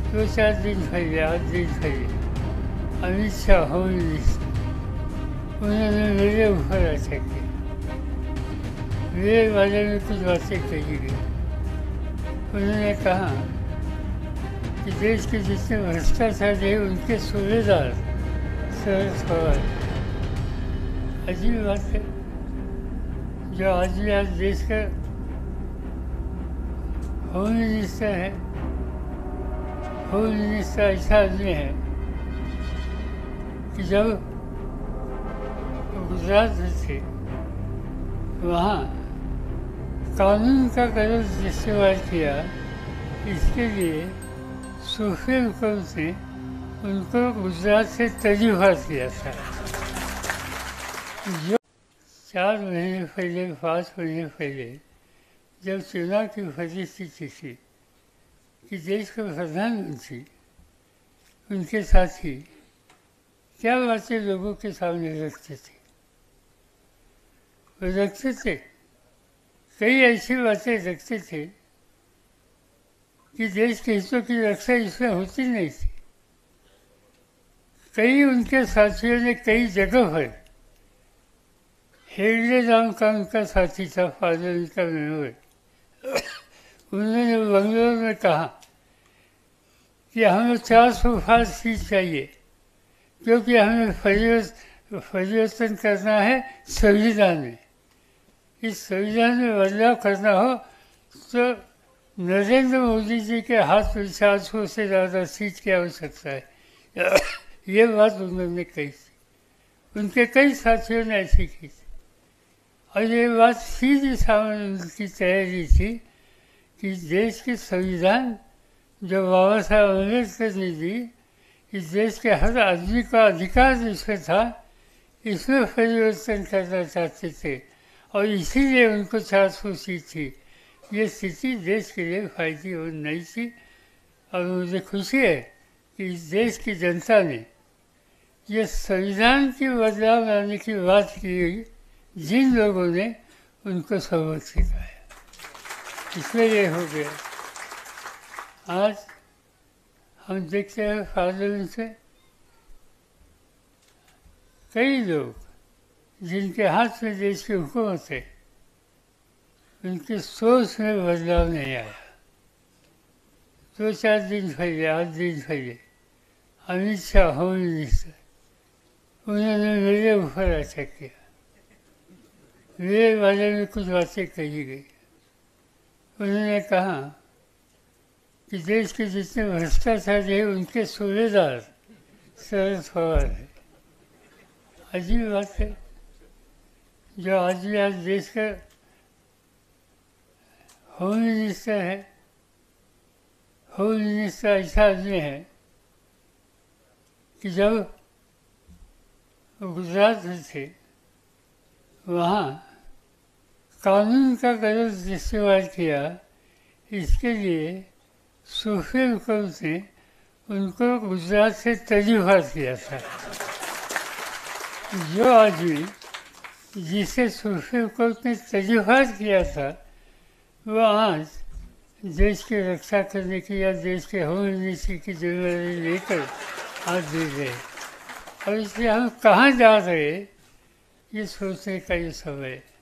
दो चार दिन पहले 8 दिन पहले अमित शाह होम मिनिस्टर उन्होंने मेरे ऊपर अटैक किया। मेरे बारे में कुछ बातें कही गई। उन्होंने कहा कि देश के जितने भ्रष्टाचार है उनके सूबेदार शरद पवार। अजीब बात है, जो आदमी आज देश का होम मिनिस्टर है, होम मिनिस्टर ऐसा आदमी है कि जब गुजरात में थे वहाँ कानून का गलत इस्तेमाल किया, इसके लिए सुप्रीम कोर्ट ने उनको गुजरात से तर्जीहात किया था। जो 4 महीने पहले 5 महीने पहले जब चुनाव की परिस्थिति थी कि देश के प्रधानमंत्री उनके साथी क्या बातें लोगों के सामने रखते थे, वो रखते थे कई ऐसी बातें रखते थे कि देश के हितों की रक्षा इसमें होती नहीं थी। कई उनके साथियों ने कई जगह पर, हेगड़े नाम का उनका साथी था, फादर उनका मेमोर, उन्होंने बंगलोर में कहा कि हमें 400 सीट चाहिए क्योंकि हमें परिवर्तन करना है संविधान में। इस संविधान में बदलाव करना हो तो नरेंद्र मोदी जी के हाथ में 400 से ज़्यादा सीट की आवश्यकता है। ये बात उन्होंने कही थी, उनके कई साथियों ने ऐसी की थी। और ये बात सीधी सामने उनकी तैयारी थी कि देश के संविधान जो बाबा साहब अम्बेडकर ने दी, इस देश के हर आदमी का अधिकार जिसमें था, इसमें परिवर्तन करना चाहते थे और इसीलिए उनको 400 सीट थी। ये स्थिति देश के लिए फायदेमंद नहीं थी और मुझे खुशी है कि इस देश की जनता ने ये संविधान की बदलाव लाने की बात की, जिन लोगों ने उनको सबक सिखाया, इसलिए ये हो गया। आज हम देखते हैं पार्लियामेंट से कई लोग जिनके हाथ में देश की हुकूमत है, उनकी सोच में बदलाव नहीं आया। 2-4 दिन पहले 8 दिन पहले अमित शाह होम मिनिस्टर उन्होंने मेरे ऊपर अटैक किया। मेरे बारे में कुछ बातें कही गई। उन्होंने कहा कि देश के जितने भ्रष्टाचार है उनके सूबेदार शरद पवार है। अजीब बात है, जो आदमी आज देश का होम मिनिस्टर है, होम मिनिस्टर ऐसा आदमी है कि जब गुजरात में थे वहाँ कानून का गलत इस्तेमाल किया, इसके लिए सुप्रीम कोर्ट ने उनको गुजरात से तर्जीहात किया था। जो आदमी जिसे सुप्रीम कोर्ट ने तर्जीहात किया था, वो आज देश की रक्षा करने की या देश के होम मिनिस्ट्री की जिम्मेदारी लेकर हाथ दे रहे, और इसलिए हम कहाँ जा रहे ये सोचने का ये समय है।